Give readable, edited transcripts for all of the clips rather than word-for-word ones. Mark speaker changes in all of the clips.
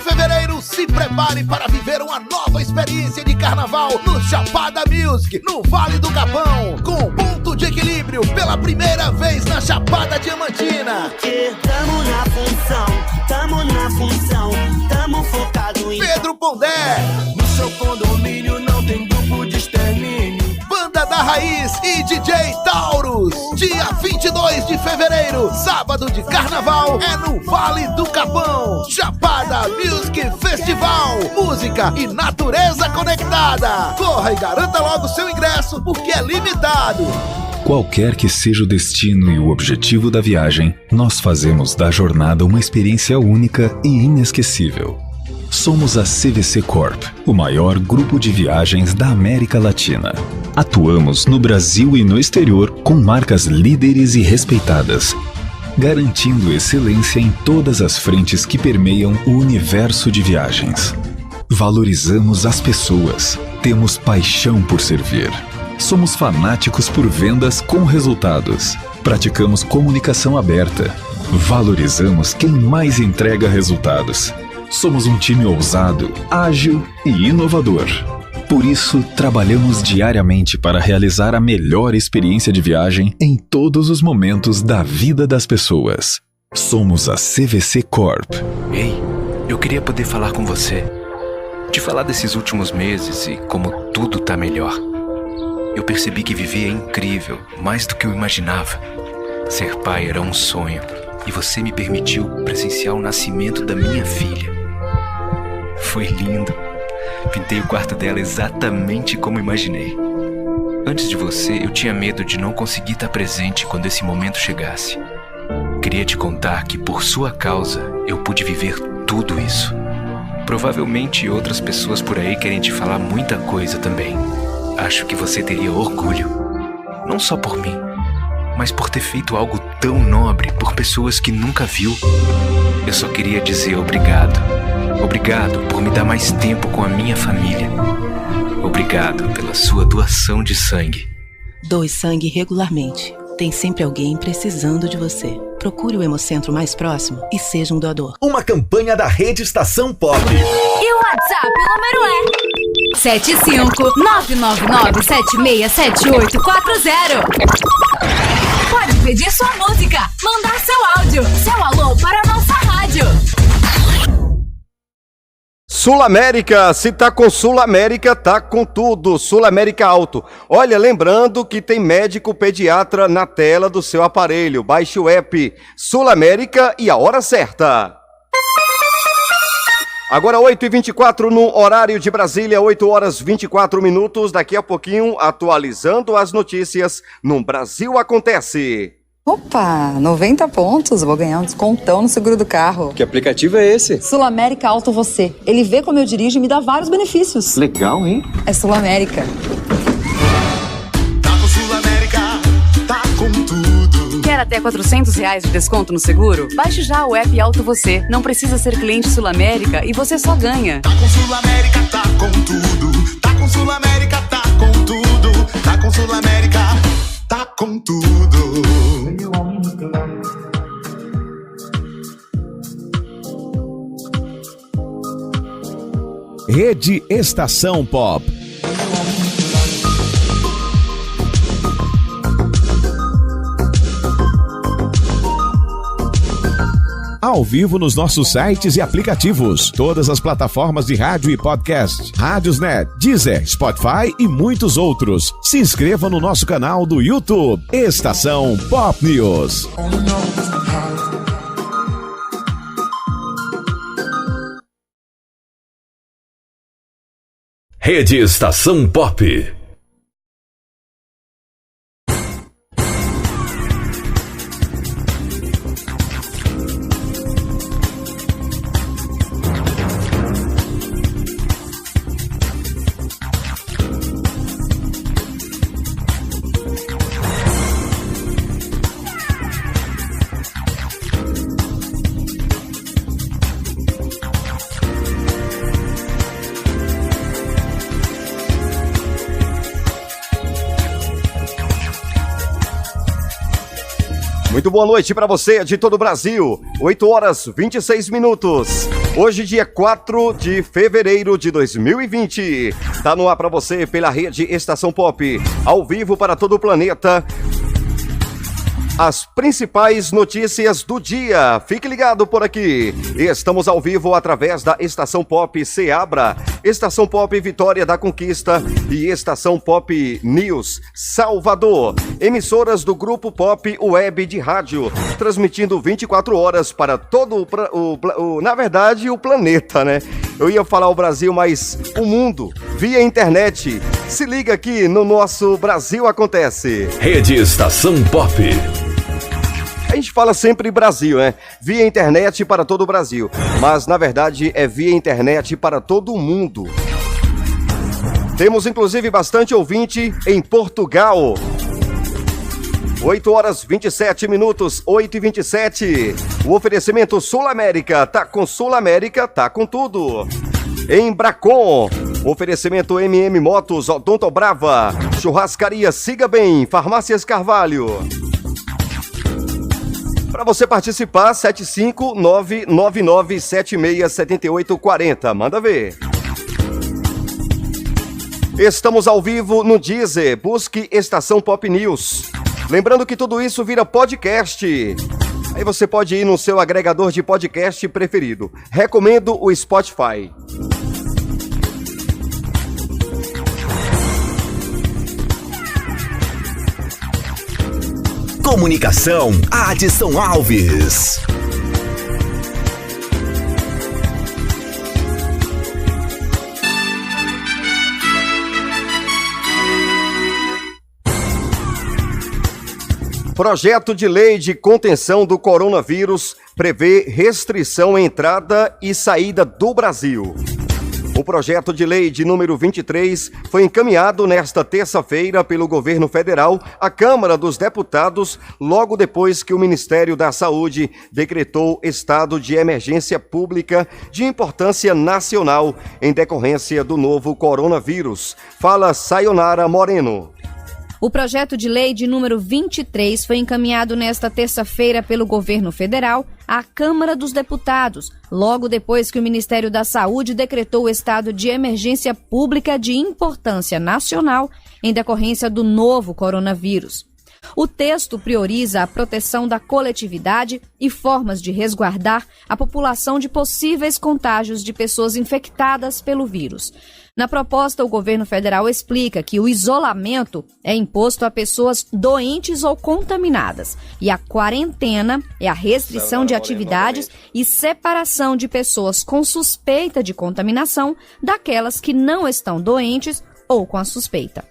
Speaker 1: fevereiro, se prepare para viver uma nova experiência de carnaval no Chapada Music, no Vale do Capão, com ponto de equilíbrio pela primeira vez na Chapada Diamantina.
Speaker 2: Porque tamo na função, tamo focado em
Speaker 1: Pedro Pondé,
Speaker 2: no seu condomínio não tem grupo de extermínio.
Speaker 1: Banda da Raiz e DJ Taurus. Dia 22 de fevereiro, sábado de carnaval, é no Vale do Capão. Chapada Music Festival. Música e natureza conectada. Corra e garanta logo seu ingresso, porque é limitado.
Speaker 3: Qualquer que seja o destino e o objetivo da viagem, nós fazemos da jornada uma experiência única e inesquecível. Somos a CVC Corp, o maior grupo de viagens da América Latina. Atuamos no Brasil e no exterior com marcas líderes e respeitadas, garantindo excelência em todas as frentes que permeiam o universo de viagens. Valorizamos as pessoas, temos paixão por servir. Somos fanáticos por vendas com resultados. Praticamos comunicação aberta. Valorizamos quem mais entrega resultados. Somos um time ousado, ágil e inovador. Por isso, trabalhamos diariamente para realizar a melhor experiência de viagem em todos os momentos da vida das pessoas. Somos a CVC Corp.
Speaker 4: Ei, eu queria poder falar com você. Te falar desses últimos meses e como tudo tá melhor. Eu percebi que viver é incrível, mais do que eu imaginava. Ser pai era um sonho e você me permitiu presenciar o nascimento da minha filha. Foi lindo. Pintei o quarto dela exatamente como imaginei. Antes de você, eu tinha medo de não conseguir estar presente quando esse momento chegasse. Queria te contar que, por sua causa, eu pude viver tudo isso. Provavelmente outras pessoas por aí querem te falar muita coisa também. Acho que você teria orgulho. Não só por mim, mas por ter feito algo tão nobre por pessoas que nunca viu. Eu só queria dizer obrigado. Obrigado por me dar mais tempo com a minha família. Obrigado pela sua doação de sangue.
Speaker 5: Doe sangue regularmente. Tem sempre alguém precisando de você. Procure o Hemocentro mais próximo e seja um doador.
Speaker 6: Uma campanha da Rede Estação Pop.
Speaker 7: E o WhatsApp, o número é 75999767840. Pode pedir sua música, mandar seu áudio, seu alô para a nossa rádio.
Speaker 8: Sul América, se tá com Sul América, tá com tudo. Sul América Auto. Olha, lembrando que tem médico pediatra na tela do seu aparelho. Baixe o app Sul América e a hora certa. Agora 8h24 no horário de Brasília, 8h24. Daqui a pouquinho, atualizando as notícias no Brasil Acontece.
Speaker 9: Opa, 90 pontos, vou ganhar um descontão no seguro do carro.
Speaker 10: Que aplicativo é esse?
Speaker 9: Sul América Auto Você. Ele vê como eu dirijo e me dá vários benefícios.
Speaker 10: Legal, hein?
Speaker 9: É Sul América.
Speaker 2: Tá com Sul América, tá com tudo.
Speaker 11: Quer até R$400 de desconto no seguro? Baixe já o app Auto Você. Não precisa ser cliente Sul América e você só ganha.
Speaker 2: Tá com Sul América, tá com tudo. Tá com Sul América, tá com tudo. Tá com Sul América, tá com tudo.
Speaker 12: Rede Estação Pop. Ao vivo nos nossos sites e aplicativos, todas as plataformas de rádio e podcast, Rádiosnet, Deezer, Spotify e muitos outros. Se inscreva no nosso canal do YouTube, Estação Pop News.
Speaker 6: Rede Estação Pop.
Speaker 8: Muito boa noite para você de todo o Brasil. 8 horas 26 minutos. Hoje, dia 4 de fevereiro de 2020. Tá no ar para você pela rede Estação Pop, ao vivo para todo o planeta. As principais notícias do dia. Fique ligado por aqui. Estamos ao vivo através da Estação Pop Ceabra, Estação Pop Vitória da Conquista e Estação Pop News Salvador. Emissoras do Grupo Pop Web de Rádio, transmitindo 24 horas para todo na verdade, o planeta, né? Eu ia falar o Brasil, mas o mundo, via internet. Se liga aqui no nosso Brasil Acontece.
Speaker 6: Rede Estação Pop.
Speaker 8: A gente fala sempre Brasil, né? Via internet para todo o Brasil. Mas, na verdade, é via internet para todo o mundo. Temos, inclusive, bastante ouvinte em Portugal. 8 horas 27 minutos, 8h27. O oferecimento Sul América. Tá com Sul América, tá com tudo. Em Bracon, oferecimento MM Motos, Odonto Brava, Churrascaria Siga Bem, Farmácias Carvalho. Para você participar, 75999767840. Manda ver. Estamos ao vivo no Deezer. Busque Estação Pop News. Lembrando que tudo isso vira podcast. Aí você pode ir no seu agregador de podcast preferido. Recomendo o Spotify.
Speaker 6: Comunicação, Adson Alves.
Speaker 8: Projeto de lei de contenção do coronavírus prevê restrição à entrada e saída do Brasil. O projeto de lei de número 23 foi encaminhado nesta terça-feira pelo governo federal à Câmara dos Deputados, logo depois que o Ministério da Saúde decretou estado de emergência pública de importância nacional em decorrência do novo coronavírus. Fala Sayonara Moreno.
Speaker 10: O projeto de lei de número 23 foi encaminhado nesta terça-feira pelo governo federal à Câmara dos Deputados, logo depois que o Ministério da Saúde decretou o estado de emergência pública de importância nacional em decorrência do novo coronavírus. O texto prioriza a proteção da coletividade e formas de resguardar a população de possíveis contágios de pessoas infectadas pelo vírus. Na proposta, o governo federal explica que o isolamento é imposto a pessoas doentes ou contaminadas e a quarentena é a restrição de atividades e separação de pessoas com suspeita de contaminação daquelas que não estão doentes ou com a suspeita.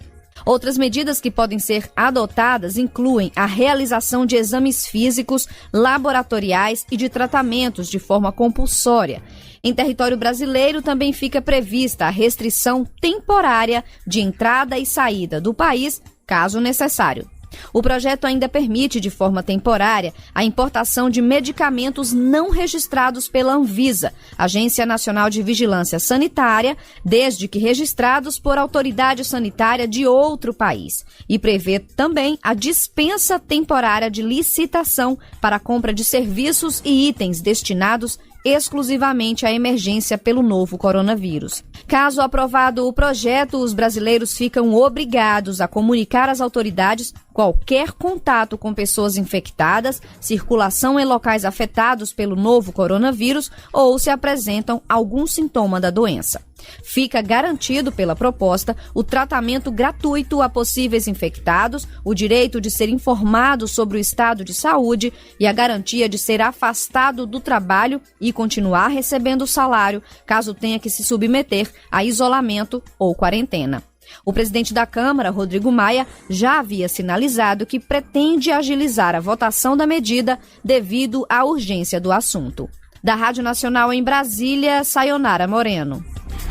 Speaker 10: Outras medidas que podem ser adotadas incluem a realização de exames físicos, laboratoriais e de tratamentos de forma compulsória. Em território brasileiro também fica prevista a restrição temporária de entrada e saída do país, caso necessário. O projeto ainda permite, de forma temporária, a importação de medicamentos não registrados pela Anvisa, Agência Nacional de Vigilância Sanitária, desde que registrados por autoridade sanitária de outro país, e prevê também a dispensa temporária de licitação para a compra de serviços e itens destinados exclusivamente à emergência pelo novo coronavírus. Caso aprovado o projeto, os brasileiros ficam obrigados a comunicar às autoridades qualquer contato com pessoas infectadas, circulação em locais afetados pelo novo coronavírus ou se apresentam algum sintoma da doença. Fica garantido pela proposta o tratamento gratuito a possíveis infectados, o direito de ser informado sobre o estado de saúde e a garantia de ser afastado do trabalho e continuar recebendo o salário caso tenha que se submeter a isolamento ou quarentena. O presidente da Câmara, Rodrigo Maia, já havia sinalizado que pretende agilizar a votação da medida devido à urgência do assunto. Da Rádio Nacional em Brasília, Sayonara Moreno.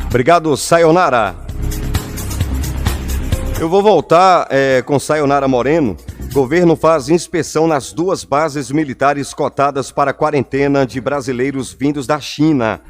Speaker 8: Obrigado, Sayonara. Eu vou voltar com Sayonara Moreno. Governo faz inspeção nas 2 bases militares cotadas para quarentena de brasileiros vindos da China.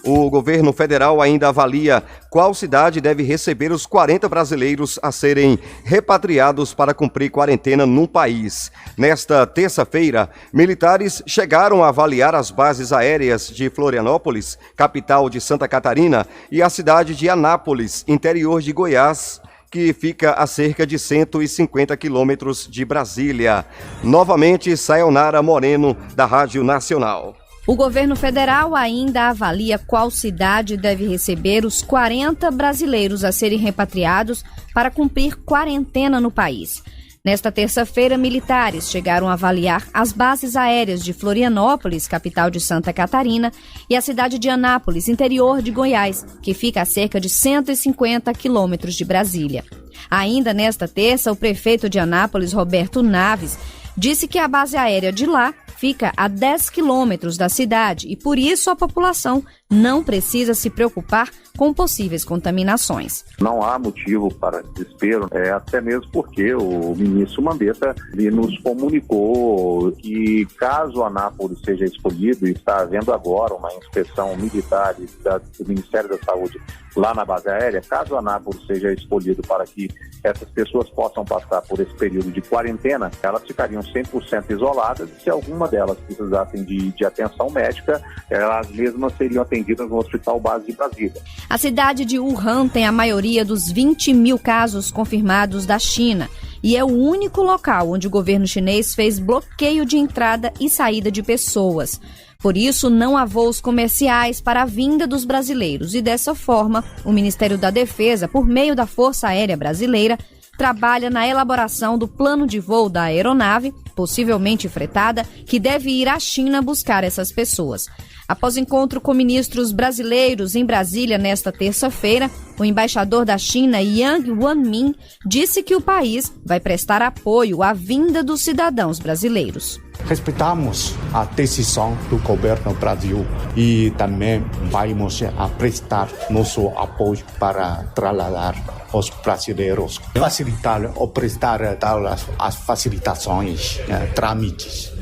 Speaker 8: O governo federal ainda avalia qual cidade deve receber os 40 brasileiros a serem repatriados para cumprir quarentena no país. Nesta terça-feira, militares chegaram a avaliar as bases aéreas de Florianópolis, capital de Santa Catarina, e a cidade de Anápolis, interior de Goiás, que fica a cerca de 150 quilômetros de Brasília. Novamente, Sayonara Moreno, da Rádio Nacional.
Speaker 10: O governo federal ainda avalia qual cidade deve receber os 40 brasileiros a serem repatriados para cumprir quarentena no país. Nesta terça-feira, militares chegaram a avaliar as bases aéreas de Florianópolis, capital de Santa Catarina, e a cidade de Anápolis, interior de Goiás, que fica a cerca de 150 quilômetros de Brasília. Ainda nesta terça, o prefeito de Anápolis, Roberto Naves, disse que a base aérea de lá fica a 10 quilômetros da cidade e, por isso, a população não precisa se preocupar com possíveis contaminações.
Speaker 13: Não há motivo para desespero, até mesmo porque o ministro Mandetta nos comunicou que, caso Anápolis seja escolhido, e está havendo agora uma inspeção militar do Ministério da Saúde lá na base aérea, caso Anápolis seja escolhido para que essas pessoas possam passar por esse período de quarentena, elas ficariam 100% isoladas, e se alguma delas precisassem de atenção médica, elas mesmas seriam atendidas no Hospital Base de Brasília.
Speaker 10: A cidade de Wuhan tem a maioria dos 20 mil casos confirmados da China e é o único local onde o governo chinês fez bloqueio de entrada e saída de pessoas. Por isso, não há voos comerciais para a vinda dos brasileiros e, dessa forma, o Ministério da Defesa, por meio da Força Aérea Brasileira, trabalha na elaboração do plano de voo da aeronave, possivelmente fretada, que deve ir à China buscar essas pessoas. Após encontro com ministros brasileiros em Brasília nesta terça-feira, o embaixador da China, Yang Wanmin, disse que o país vai prestar apoio à vinda dos cidadãos brasileiros.
Speaker 14: Respeitamos a decisão do governo do Brasil e também vamos prestar nosso apoio para trasladar os brasileiros, facilitar ou prestar as facilitações, trâmites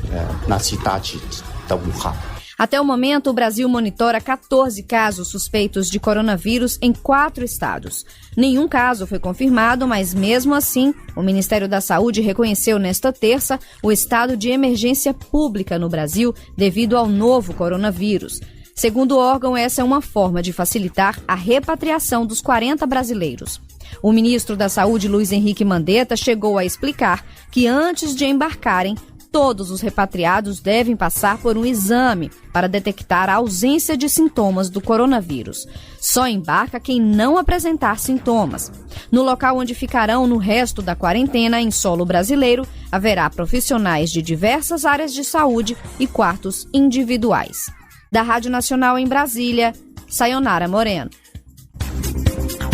Speaker 14: na cidade de Wuhan.
Speaker 10: Até o momento, o Brasil monitora 14 casos suspeitos de coronavírus em 4 estados. Nenhum caso foi confirmado, mas mesmo assim, o Ministério da Saúde reconheceu nesta terça o estado de emergência pública no Brasil devido ao novo coronavírus. Segundo o órgão, essa é uma forma de facilitar a repatriação dos 40 brasileiros. O ministro da Saúde, Luiz Henrique Mandetta, chegou a explicar que antes de embarcarem, todos os repatriados devem passar por um exame para detectar a ausência de sintomas do coronavírus. Só embarca quem não apresentar sintomas. No local onde ficarão no resto da quarentena, em solo brasileiro, haverá profissionais de diversas áreas de saúde e quartos individuais. Da Rádio Nacional em Brasília, Sayonara Moreno.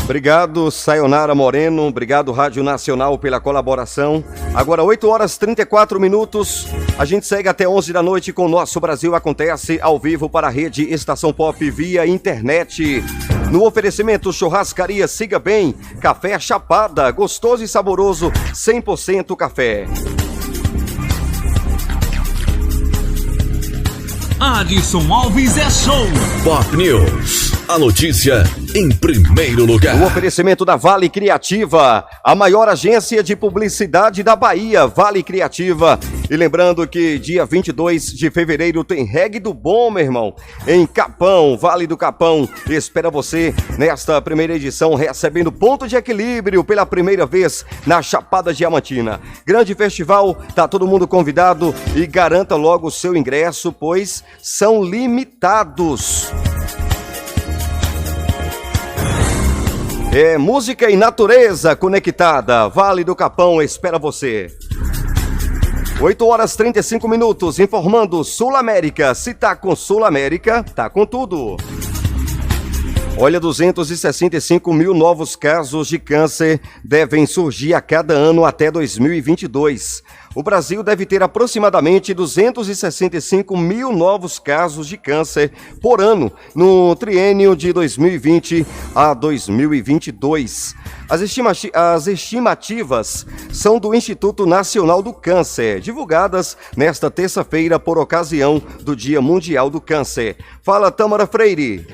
Speaker 8: Obrigado, Sayonara Moreno. Obrigado, Rádio Nacional, pela colaboração. Agora, 8 horas e 34 minutos. A gente segue até 11 da noite com o Nosso Brasil Acontece ao vivo para a rede Estação Pop via internet. No oferecimento Churrascaria Siga Bem, café Chapada, gostoso e saboroso, 100% café.
Speaker 6: Adson Alves é show. Pop News, a notícia em primeiro lugar.
Speaker 8: O oferecimento da Vale Criativa, a maior agência de publicidade da Bahia, Vale Criativa. E lembrando que dia 22 de fevereiro tem Reggae do Bom, meu irmão, em Capão, Vale do Capão. Espera você nesta primeira edição, recebendo ponto de equilíbrio pela primeira vez na Chapada Diamantina. Grande festival, tá todo mundo convidado e garanta logo o seu ingresso, pois são limitados. É música e natureza conectada. Vale do Capão espera você. 8 horas e 35 minutos, informando Sul América. Se tá com Sul América, tá com tudo. Olha, 265 mil novos casos de câncer devem surgir a cada ano até 2022. O Brasil deve ter aproximadamente 265 mil novos casos de câncer por ano no triênio de 2020 a 2022. As estimativas são do Instituto Nacional do Câncer, divulgadas nesta terça-feira por ocasião do Dia Mundial do Câncer. Fala, Tâmara Freire.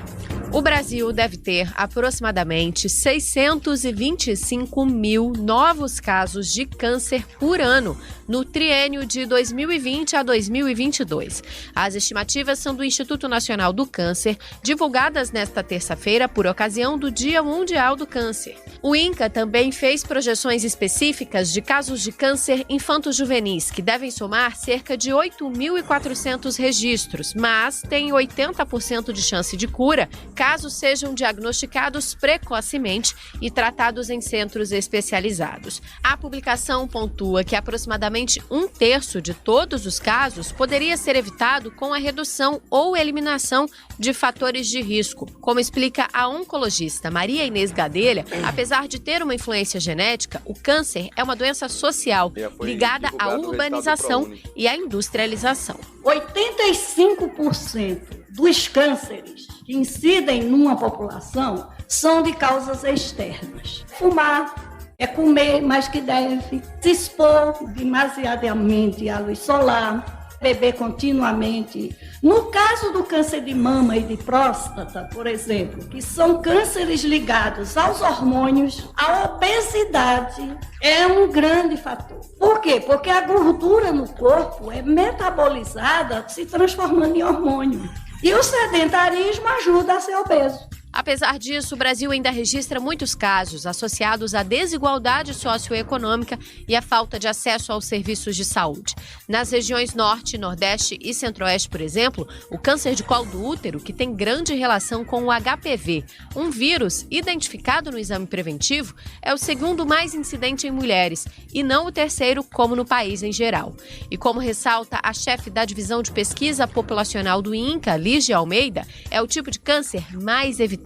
Speaker 15: O Brasil deve ter aproximadamente 625 mil novos casos de câncer por ano no triênio de 2020 a 2022. As estimativas são do Instituto Nacional do Câncer, divulgadas nesta terça-feira por ocasião do Dia Mundial do Câncer. O INCA também fez projeções específicas de casos de câncer infanto-juvenis, que devem somar cerca de 8.400 registros, mas tem 80% de chance de cura caso sejam diagnosticados precocemente e tratados em centros especializados. A publicação pontua que aproximadamente 1/3 de todos os casos poderia ser evitado com a redução ou eliminação de fatores de risco. Como explica a oncologista Maria Inês Gadelha, apesar de ter uma influência genética, o câncer é uma doença social ligada à urbanização e à industrialização.
Speaker 16: 85% dos cânceres que incidem numa população são de causas externas. Fumar, é comer mais que deve, se expor demasiadamente à luz solar, beber continuamente. No caso do câncer de mama e de próstata, por exemplo, que são cânceres ligados aos hormônios, a obesidade é um grande fator. Por quê? Porque a gordura no corpo é metabolizada, se transformando em hormônio. E o sedentarismo ajuda a ser obeso.
Speaker 15: Apesar disso, o Brasil ainda registra muitos casos associados à desigualdade socioeconômica e à falta de acesso aos serviços de saúde. Nas regiões Norte, Nordeste e Centro-Oeste, por exemplo, o câncer de colo do útero, que tem grande relação com o HPV, um vírus identificado no exame preventivo, é o segundo mais incidente em mulheres e não o terceiro, como no país em geral. E como ressalta a chefe da divisão de pesquisa populacional do INCA, Lígia Almeida, é o tipo de câncer mais evitável.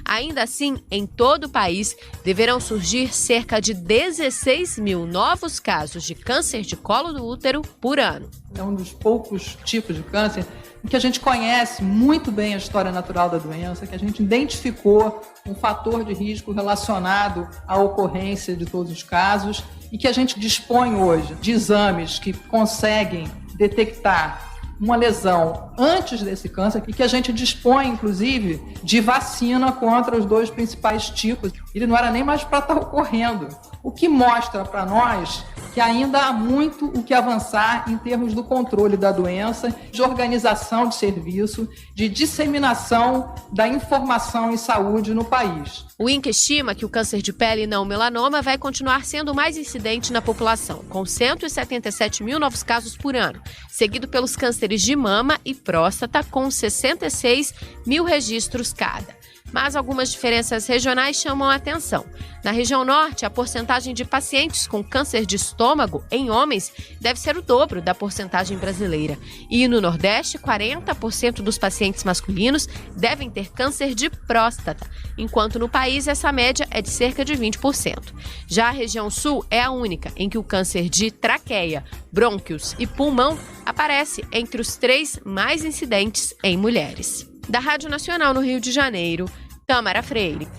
Speaker 15: Ainda assim, em todo o país, deverão surgir cerca de 16 mil novos casos de câncer de colo do útero por ano.
Speaker 17: É um dos poucos tipos de câncer em que a gente conhece muito bem a história natural da doença, que a gente identificou um fator de risco relacionado à ocorrência de todos os casos e que a gente dispõe hoje de exames que conseguem detectar uma lesão antes desse câncer e que a gente dispõe, inclusive, de vacina contra os dois principais tipos. Ele não era nem mais para estar ocorrendo. O que mostra para nós que ainda há muito o que avançar em termos do controle da doença, de organização de serviço, de disseminação da informação em saúde no país.
Speaker 15: O INCA estima que o câncer de pele não melanoma vai continuar sendo mais incidente na população, com 177 mil novos casos por ano, seguido pelos cânceres de mama e próstata, com 66 mil registros cada. Mas algumas diferenças regionais chamam a atenção. Na região norte, a porcentagem de pacientes com câncer de estômago em homens deve ser o dobro da porcentagem brasileira. E no nordeste, 40% dos pacientes masculinos devem ter câncer de próstata, enquanto no país essa média é de cerca de 20%. Já a região sul é a única em que o câncer de traqueia, brônquios e pulmão aparece entre os 3 mais incidentes em mulheres. Da Rádio Nacional no Rio de Janeiro, Tâmara Freire.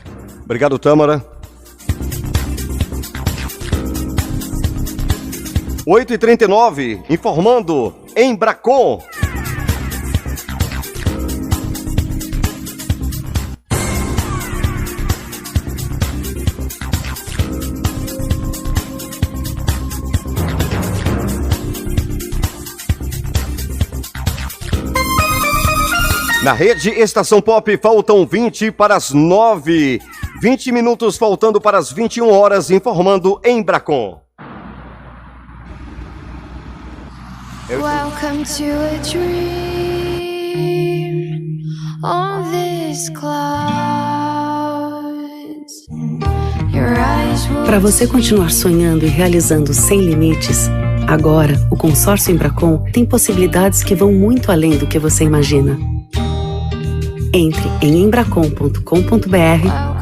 Speaker 8: Obrigado, Tâmara. 8h39, informando Embracon. Na rede Estação Pop, faltam 20 para as 9. 20 minutos faltando para as 21 horas, informando Embracon.
Speaker 18: Welcome to a dream on this clouds.
Speaker 19: Para você continuar sonhando e realizando sem limites, agora o consórcio Embracon tem possibilidades que vão muito além do que você imagina. Entre em embracon.com.br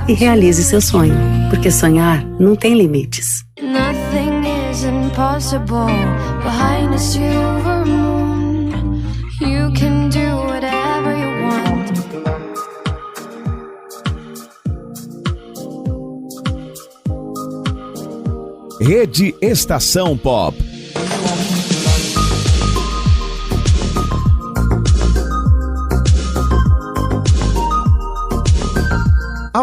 Speaker 19: e realize seu sonho, porque sonhar não tem limites.
Speaker 18: Nothing is impossible behind a silver moon. You can do whatever you want.
Speaker 12: Rede Estação Pop.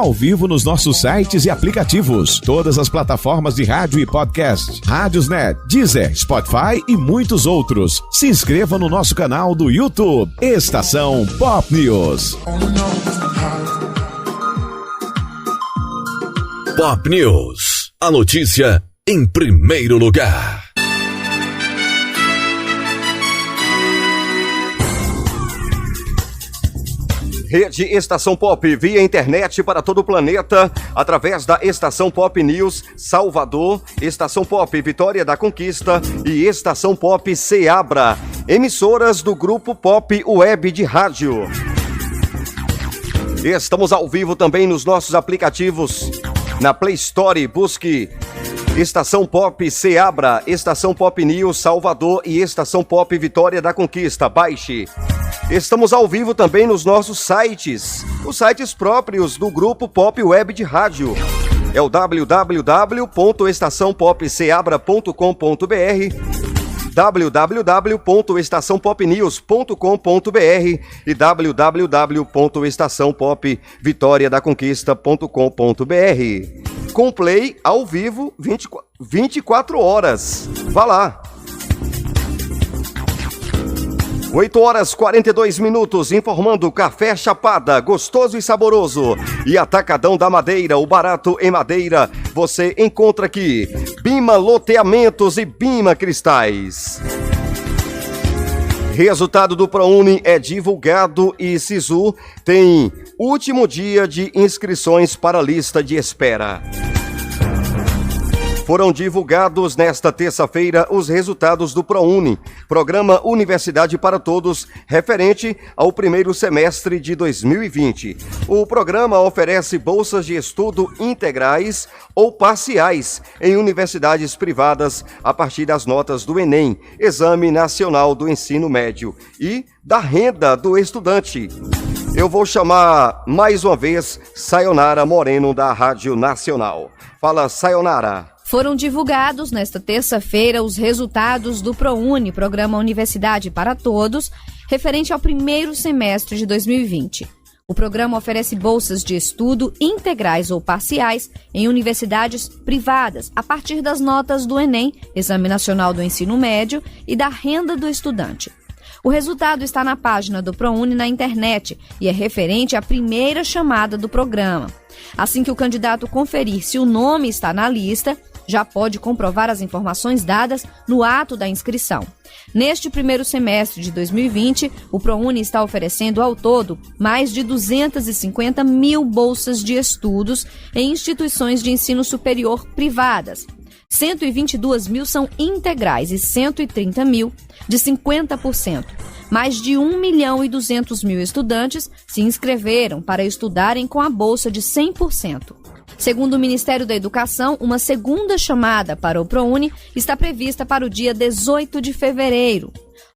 Speaker 12: ao vivo nos nossos sites e aplicativos. Todas as plataformas de rádio e podcast. Rádiosnet, Deezer, Spotify e muitos outros. Se inscreva no nosso canal do YouTube. Estação Pop News.
Speaker 6: Pop News. A notícia em primeiro lugar.
Speaker 8: Rede Estação Pop, via internet para todo o planeta, através da Estação Pop News Salvador, Estação Pop Vitória da Conquista e Estação Pop Seabra, emissoras do Grupo Pop Web de Rádio. Estamos ao vivo também nos nossos aplicativos. Na Play Store, busque Estação Pop Seabra, Estação Pop News Salvador e Estação Pop Vitória da Conquista. Baixe. Estamos ao vivo também nos nossos sites, os sites próprios do Grupo Pop Web de Rádio. É o www.estaçãopopseabra.com.br, www.estaçãopopnews.com.br e www.estaçãopopvitoriadaconquista.com.br. Com play ao vivo 24 horas. Vá lá. 8 horas 42 minutos, informando Café Chapada, gostoso e saboroso. E Atacadão da Madeira, o barato em madeira, você encontra aqui. Bima Loteamentos e Bima Cristais. Resultado do ProUni é divulgado e Sisu tem último dia de inscrições para a lista de espera. Foram divulgados nesta terça-feira os resultados do ProUni, Programa Universidade para Todos, referente ao primeiro semestre de 2020. O programa oferece bolsas de estudo integrais ou parciais em universidades privadas a partir das notas do Enem, Exame Nacional do Ensino Médio, e da renda do estudante. Eu vou chamar mais uma vez Sayonara Moreno, da Rádio Nacional. Fala, Sayonara.
Speaker 10: Foram divulgados nesta terça-feira os resultados do ProUni, Programa Universidade para Todos, referente ao primeiro semestre de 2020. O programa oferece bolsas de estudo integrais ou parciais em universidades privadas, a partir das notas do Enem, Exame Nacional do Ensino Médio, e da renda do estudante. O resultado está na página do ProUni na internet e é referente à primeira chamada do programa. Assim que o candidato conferir se o nome está na lista, já pode comprovar as informações dadas no ato da inscrição. Neste primeiro semestre de 2020, o ProUni está oferecendo ao todo mais de 250 mil bolsas de estudos em instituições de ensino superior privadas. 122 mil são integrais e 130 mil de 50%. Mais de 1.200.000 estudantes se inscreveram para estudarem com a bolsa de 100%. Segundo o Ministério da Educação, uma segunda chamada para o ProUni está prevista para o dia 18 de fevereiro.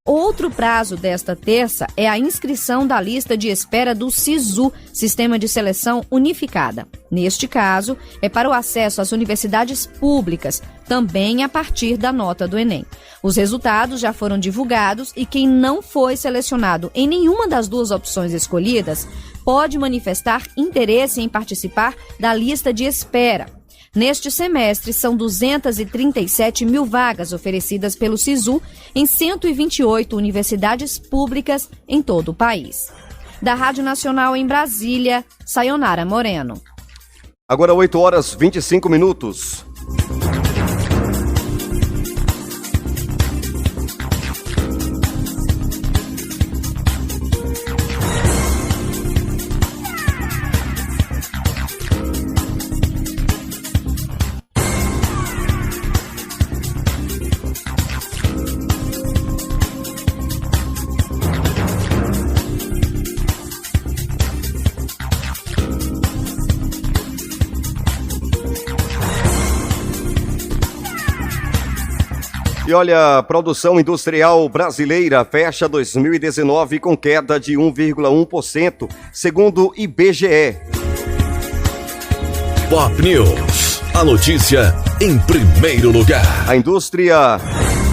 Speaker 10: Outro prazo desta terça é a inscrição da lista de espera do SISU, Sistema de Seleção Unificada. Neste caso, é para o acesso às universidades públicas, também a partir da nota do Enem. Os resultados já foram divulgados e quem não foi selecionado em nenhuma das duas opções escolhidas pode manifestar interesse em participar da lista de espera. Neste semestre, são 237 mil vagas oferecidas pelo SISU em 128 universidades públicas em todo o país. Da Rádio Nacional em Brasília, Sayonara Moreno.
Speaker 8: Agora 8 horas 25 minutos. E olha, a produção industrial brasileira fecha 2019 com queda de 1,1%, segundo o IBGE.
Speaker 6: Pop News, a notícia em primeiro lugar.
Speaker 8: A indústria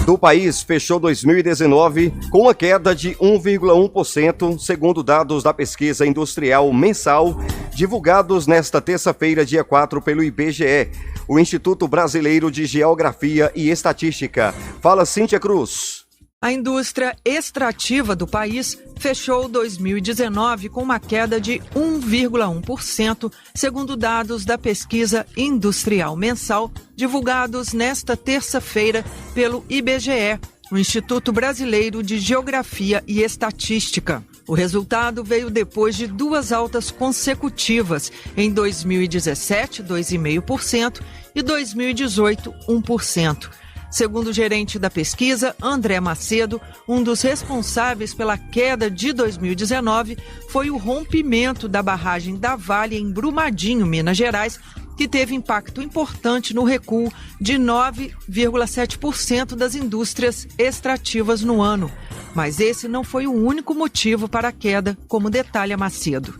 Speaker 8: do país fechou 2019 com uma queda de 1,1%, segundo dados da pesquisa industrial mensal divulgados nesta terça-feira, dia 4, pelo IBGE, o Instituto Brasileiro de Geografia e Estatística. Fala, Cíntia Cruz.
Speaker 20: A indústria extrativa do país fechou 2019 com uma queda de 1,1%, segundo dados da pesquisa industrial mensal divulgados nesta terça-feira pelo IBGE, o Instituto Brasileiro de Geografia e Estatística. O resultado veio depois de 2 altas consecutivas, em 2017, 2,5%, e 2018, 1%. Segundo o gerente da pesquisa, André Macedo, um dos responsáveis pela queda de 2019 foi o rompimento da barragem da Vale em Brumadinho, Minas Gerais, que teve impacto importante no recuo de 9,7% das indústrias extrativas no ano. Mas esse não foi o único motivo para a queda, como detalha Macedo.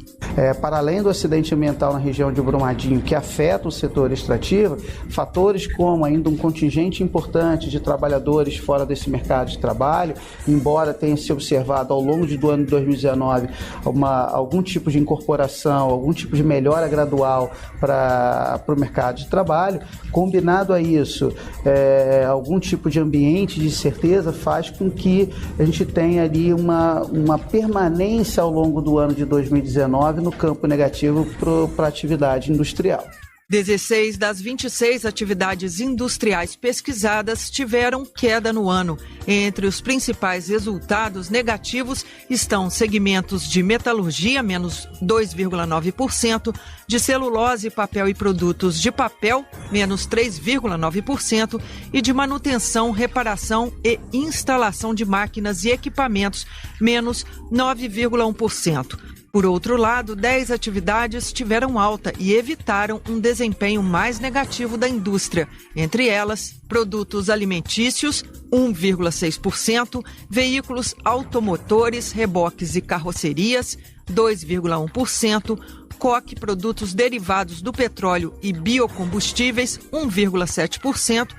Speaker 21: Para além do acidente ambiental na região de Brumadinho, que afeta o setor extrativo, fatores como ainda um contingente importante de trabalhadores fora desse mercado de trabalho, embora tenha se observado ao longo do ano de 2019 algum tipo de incorporação, algum tipo de melhora gradual para o mercado de trabalho, combinado a isso, algum tipo de ambiente de incerteza faz com que a gente tenha ali uma permanência ao longo do ano de 2019 no campo negativo para a atividade industrial.
Speaker 20: 16 das 26 atividades industriais pesquisadas tiveram queda no ano. Entre os principais resultados negativos estão segmentos de metalurgia, menos 2,9%, de celulose, papel e produtos de papel, menos 3,9%, e de manutenção, reparação e instalação de máquinas e equipamentos, menos 9,1%. Por outro lado, 10 atividades tiveram alta e evitaram um desempenho mais negativo da indústria. Entre elas, produtos alimentícios, 1,6%, veículos automotores, reboques e carrocerias, 2,1%, coque, produtos derivados do petróleo e biocombustíveis, 1,7%,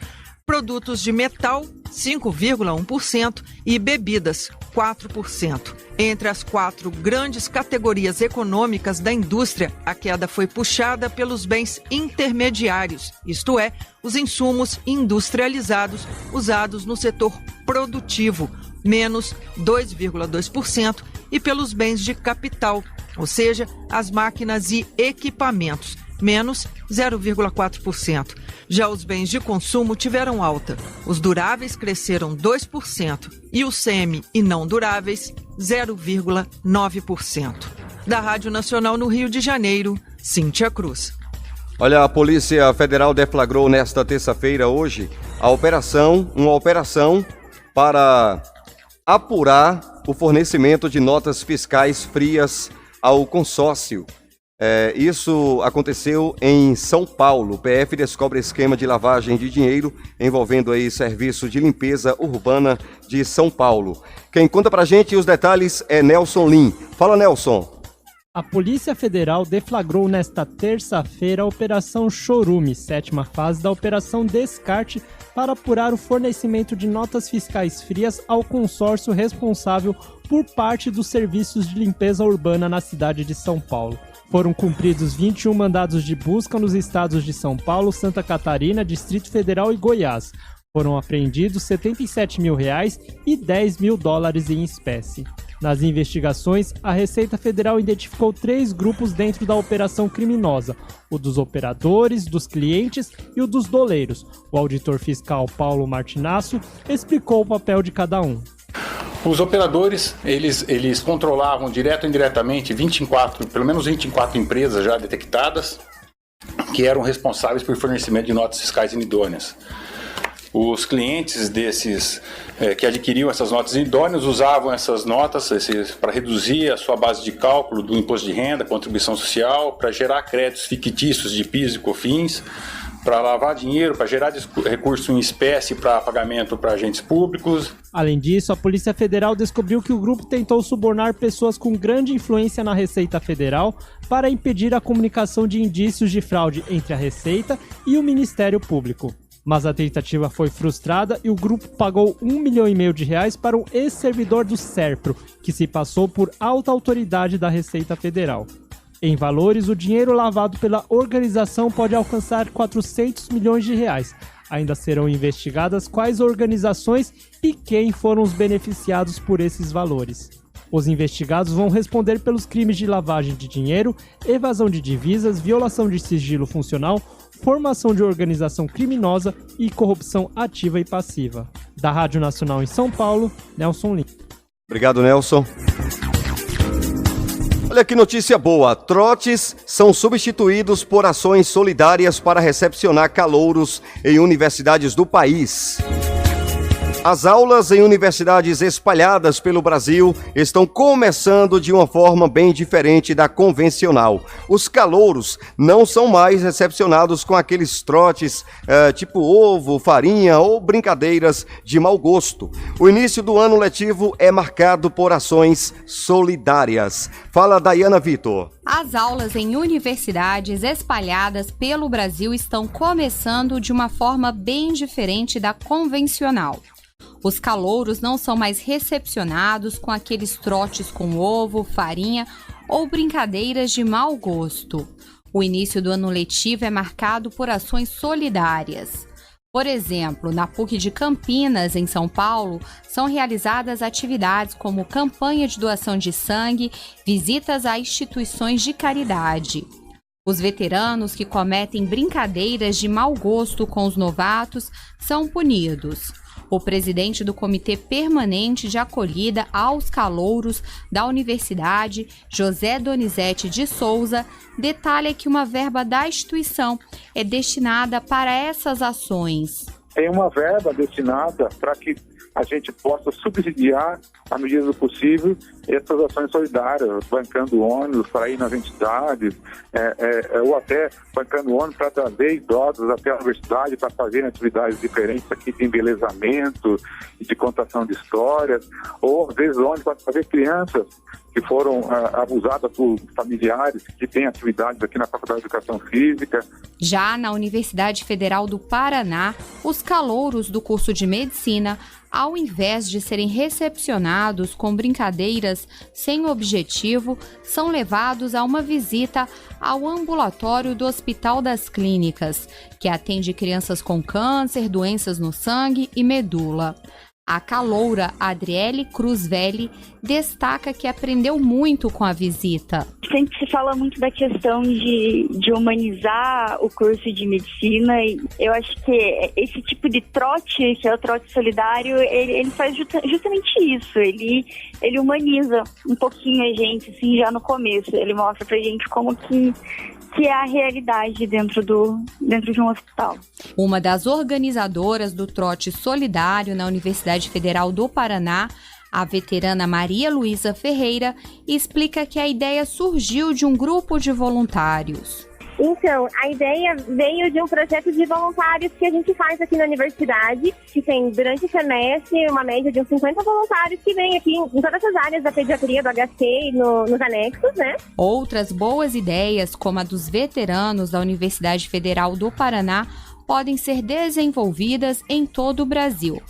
Speaker 20: produtos de metal, 5,1% e bebidas, 4%. Entre as 4 grandes categorias econômicas da indústria, a queda foi puxada pelos bens intermediários, isto é, os insumos industrializados usados no setor produtivo, menos 2,2%, e pelos bens de capital, ou seja, as máquinas e equipamentos, menos 0,4%. Já os bens de consumo tiveram alta. Os duráveis cresceram 2% e os semi e não duráveis 0,9%. Da Rádio Nacional no Rio de Janeiro, Cíntia Cruz.
Speaker 8: Olha, a Polícia Federal deflagrou nesta terça-feira, hoje, uma operação para apurar o fornecimento de notas fiscais frias ao consórcio. Isso aconteceu em São Paulo. O PF descobre esquema de lavagem de dinheiro envolvendo aí serviço de limpeza urbana de São Paulo. Quem conta pra gente os detalhes é Nelson Lim. Fala, Nelson.
Speaker 22: A Polícia Federal deflagrou nesta terça-feira a Operação Chorume, 7ª fase da Operação Descarte, para apurar o fornecimento de notas fiscais frias ao consórcio responsável por parte dos serviços de limpeza urbana na cidade de São Paulo. Foram cumpridos 21 mandados de busca nos estados de São Paulo, Santa Catarina, Distrito Federal e Goiás. Foram apreendidos R$ 77 mil e $10 mil em espécie. Nas investigações, a Receita Federal identificou 3 grupos dentro da operação criminosa: o dos operadores, dos clientes e o dos doleiros. O auditor fiscal Paulo Martinasso explicou o papel de cada um.
Speaker 23: Os operadores, eles controlavam direto ou indiretamente pelo menos 24 empresas já detectadas que eram responsáveis por fornecimento de notas fiscais inidôneas. Os clientes desses que adquiriam essas notas idôneas usavam essas notas para reduzir a sua base de cálculo do imposto de renda, contribuição social, para gerar créditos fictícios de PIS e COFINS, para lavar dinheiro, para gerar recurso em espécie para pagamento para agentes públicos.
Speaker 22: Além disso, a Polícia Federal descobriu que o grupo tentou subornar pessoas com grande influência na Receita Federal para impedir a comunicação de indícios de fraude entre a Receita e o Ministério Público. Mas a tentativa foi frustrada e o grupo pagou R$1,5 milhão para um ex-servidor do SERPRO, que se passou por alta autoridade da Receita Federal. Em valores, o dinheiro lavado pela organização pode alcançar 400 milhões de reais. Ainda serão investigadas quais organizações e quem foram os beneficiados por esses valores. Os investigados vão responder pelos crimes de lavagem de dinheiro, evasão de divisas, violação de sigilo funcional, formação de organização criminosa e corrupção ativa e passiva. Da Rádio Nacional em São Paulo, Nelson Lima.
Speaker 8: Obrigado, Nelson. Olha que notícia boa, trotes são substituídos por ações solidárias para recepcionar calouros em universidades do país. As aulas em universidades espalhadas pelo Brasil estão começando de uma forma bem diferente da convencional. Os calouros não são mais recepcionados com aqueles trotes tipo ovo, farinha ou brincadeiras de mau gosto. O início do ano letivo é marcado por ações solidárias. Fala, Dayana Vitor.
Speaker 1: As aulas em universidades espalhadas pelo Brasil estão começando de uma forma bem diferente da convencional. Os calouros não são mais recepcionados com aqueles trotes com ovo, farinha ou brincadeiras de mau gosto. O início do ano letivo é marcado por ações solidárias. Por exemplo, na PUC de Campinas, em São Paulo, são realizadas atividades como campanha de doação de sangue, visitas a instituições de caridade. Os veteranos que cometem brincadeiras de mau gosto com os novatos são punidos. O presidente do Comitê Permanente de Acolhida aos Calouros da Universidade, José Donizete de Souza, detalha que uma verba da instituição é destinada para essas ações.
Speaker 13: Tem uma verba destinada para que a gente possa subsidiar, à medida do possível, essas ações solidárias, bancando ônibus para ir nas entidades, ou até bancando ônibus para trazer idosos até a universidade para fazerem atividades diferentes aqui de embelezamento e de contação de histórias, ou às vezes ônibus para fazer crianças que foram abusadas por familiares que têm atividades aqui na Faculdade de Educação Física.
Speaker 1: Já na Universidade Federal do Paraná, os calouros do curso de Medicina, ao invés de serem recepcionados com brincadeiras sem objetivo, são levados a uma visita ao ambulatório do Hospital das Clínicas, que atende crianças com câncer, doenças no sangue e medula. A caloura Adriele Cruz Velli destaca que aprendeu muito com a visita.
Speaker 3: Sempre se fala muito da questão de humanizar o curso de medicina, e eu acho que esse tipo de trote, que é o trote solidário, ele faz justamente isso, ele humaniza um pouquinho a gente, assim, já no começo. Ele mostra pra gente como que é a realidade dentro de um hospital.
Speaker 1: Uma das organizadoras do trote solidário na Universidade Federal do Paraná, a veterana Maria Luísa Ferreira, explica que a ideia surgiu de um grupo de voluntários.
Speaker 4: Então, a ideia veio de um projeto de voluntários que a gente faz aqui na universidade, que tem durante o semestre uma média de uns 50 voluntários que vêm aqui em todas as áreas da pediatria, do HC e nos anexos, né?
Speaker 1: Outras boas ideias, como a dos veteranos da Universidade Federal do Paraná, podem ser desenvolvidas em todo o Brasil.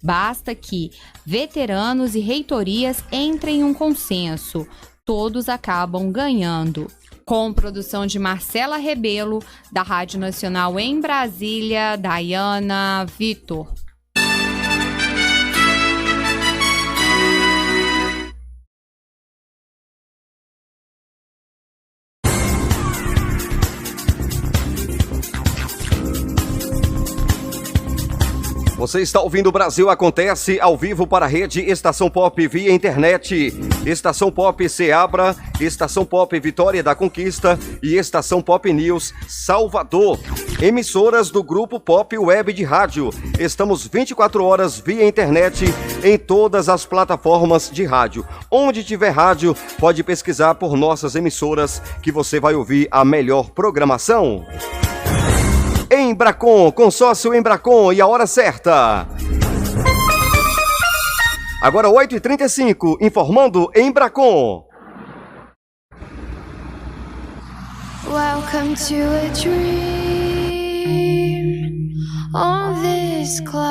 Speaker 1: Basta que veteranos e reitorias entrem em um consenso. Todos acabam ganhando. Com produção de Marcela Rebelo, da Rádio Nacional em Brasília, Dayana Vitor.
Speaker 8: Você está ouvindo o Brasil Acontece ao vivo para a rede Estação Pop via internet, Estação Pop Seabra, Estação Pop Vitória da Conquista e Estação Pop News Salvador. Emissoras do Grupo Pop Web de Rádio. Estamos 24 horas via internet em todas as plataformas de rádio. Onde tiver rádio, pode pesquisar por nossas emissoras que você vai ouvir a melhor programação. Embracon, consórcio Embracon e a hora certa. Agora 8h35, informando Embracon.
Speaker 18: Welcome to a dream on this clouds.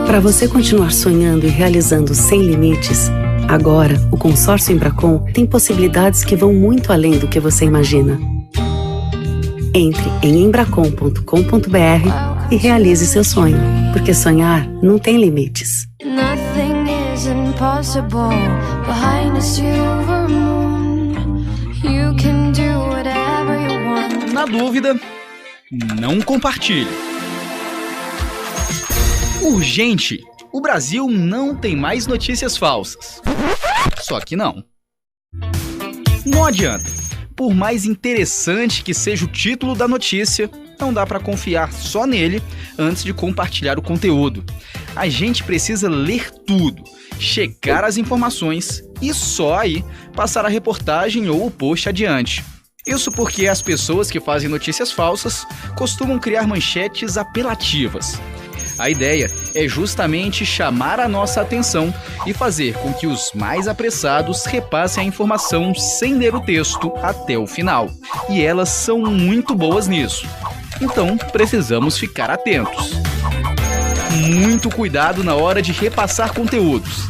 Speaker 19: Para você continuar sonhando e realizando sem limites, Agora, o consórcio Embracon tem possibilidades que vão muito além do que você imagina. Entre em embracon.com.br e realize seu sonho, porque sonhar não tem limites.
Speaker 18: Nothing is impossible behind a silver moon. You can do whatever you want.
Speaker 5: Na dúvida, não compartilhe. Urgente! O Brasil não tem mais notícias falsas. Só que não. Não adianta. Por mais interessante que seja o título da notícia, não dá para confiar só nele antes de compartilhar o conteúdo. A gente precisa ler tudo, checar as informações e só aí passar a reportagem ou o post adiante. Isso porque as pessoas que fazem notícias falsas costumam criar manchetes apelativas. A ideia é justamente chamar a nossa atenção e fazer com que os mais apressados repassem a informação sem ler o texto até o final. E elas são muito boas nisso. Então, precisamos ficar atentos. Muito cuidado na hora de repassar conteúdos.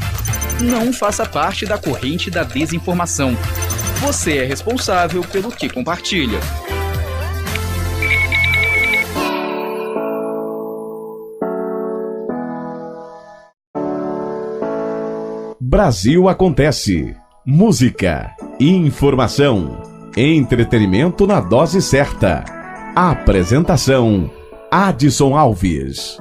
Speaker 5: Não faça parte da corrente da desinformação. Você é responsável pelo que compartilha.
Speaker 12: Brasil Acontece. Música, informação, entretenimento na dose certa. Apresentação: Adson Alves.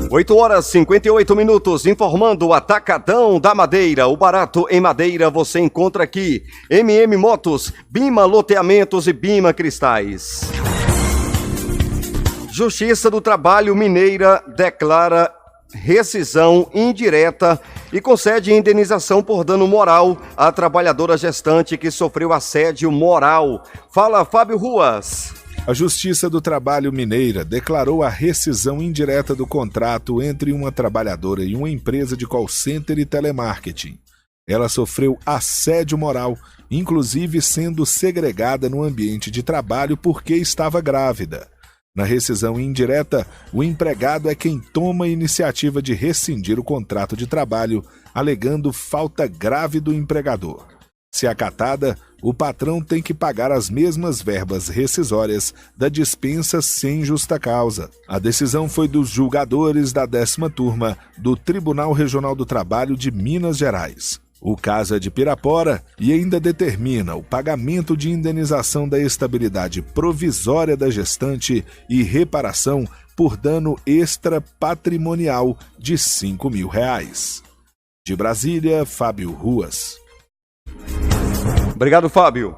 Speaker 8: Oito horas e 58 minutos, informando o Atacadão da Madeira. O barato em madeira você encontra aqui. MM Motos, Bima Loteamentos e Bima Cristais. Justiça do Trabalho Mineira declara rescisão indireta e concede indenização por dano moral à trabalhadora gestante que sofreu assédio moral. Fala, Fábio Ruas.
Speaker 7: A Justiça do Trabalho Mineira declarou a rescisão indireta do contrato entre uma trabalhadora e uma empresa de call center e telemarketing. Ela sofreu assédio moral, inclusive sendo segregada no ambiente de trabalho porque estava grávida. Na rescisão indireta, o empregado é quem toma a iniciativa de rescindir o contrato de trabalho, alegando falta grave do empregador. Se acatada, o patrão tem que pagar as mesmas verbas rescisórias da dispensa sem justa causa. A decisão foi dos julgadores da 10ª turma do Tribunal Regional do Trabalho de Minas Gerais. O caso é de Pirapora e ainda determina o pagamento de indenização da estabilidade provisória da gestante e reparação por dano extra patrimonial de R$ 5.000. De Brasília, Fábio Ruas.
Speaker 8: Obrigado, Fábio.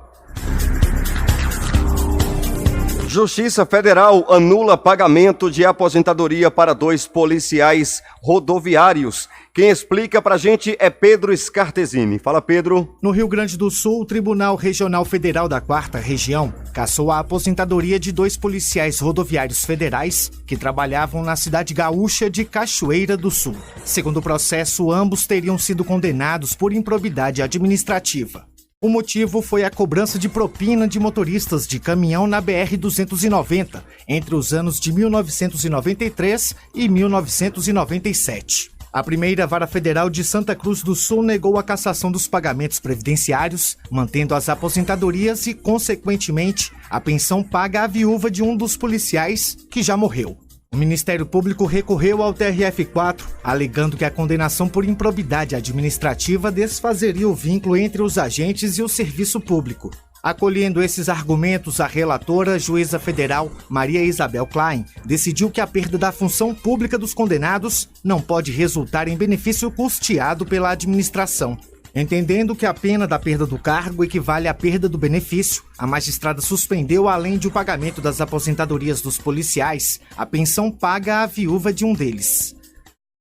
Speaker 8: Justiça Federal anula pagamento de aposentadoria para 2 policiais rodoviários. Quem explica pra gente é Pedro Scartesini. Fala, Pedro.
Speaker 9: No Rio Grande do Sul, o Tribunal Regional Federal da 4ª Região cassou a aposentadoria de 2 policiais rodoviários federais que trabalhavam na cidade gaúcha de Cachoeira do Sul. Segundo o processo, ambos teriam sido condenados por improbidade administrativa. O motivo foi a cobrança de propina de motoristas de caminhão na BR-290 entre os anos de 1993 e 1997. A primeira Vara Federal de Santa Cruz do Sul negou a cassação dos pagamentos previdenciários, mantendo as aposentadorias e, consequentemente, a pensão paga à viúva de um dos policiais que já morreu. O Ministério Público recorreu ao TRF4, alegando que a condenação por improbidade administrativa desfazeria o vínculo entre os agentes e o serviço público. Acolhendo esses argumentos, a relatora, juíza federal Maria Isabel Klein, decidiu que a perda da função pública dos condenados não pode resultar em benefício custeado pela administração. Entendendo que a pena da perda do cargo equivale à perda do benefício, a magistrada suspendeu, além de o pagamento das aposentadorias dos policiais, a pensão paga à viúva de um deles.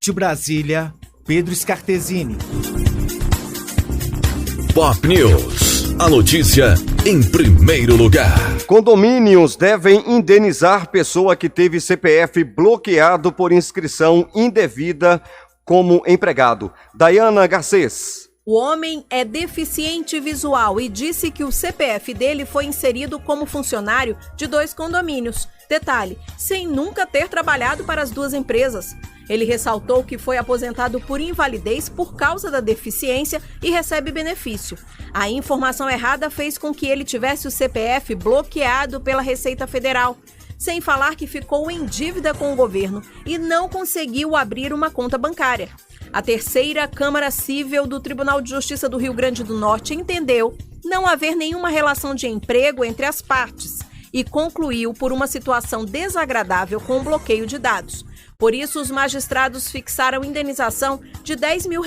Speaker 9: De Brasília, Pedro Scartesini.
Speaker 6: Pop News. A notícia em primeiro lugar.
Speaker 8: Condomínios devem indenizar pessoa que teve CPF bloqueado por inscrição indevida como empregado. Dayana Garcês.
Speaker 2: O homem é deficiente visual e disse que o CPF dele foi inserido como funcionário de 2 condomínios. Detalhe, sem nunca ter trabalhado para as 2 empresas. Ele ressaltou que foi aposentado por invalidez por causa da deficiência e recebe benefício. A informação errada fez com que ele tivesse o CPF bloqueado pela Receita Federal. Sem falar que ficou em dívida com o governo e não conseguiu abrir uma conta bancária. A 3ª Câmara Cível do Tribunal de Justiça do Rio Grande do Norte entendeu não haver nenhuma relação de emprego entre as partes e concluiu por uma situação desagradável com o bloqueio de dados. Por isso, os magistrados fixaram indenização de R$10 mil.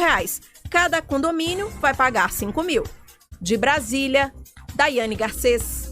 Speaker 2: Cada condomínio vai pagar R$5 mil. De Brasília, Daiane Garcês.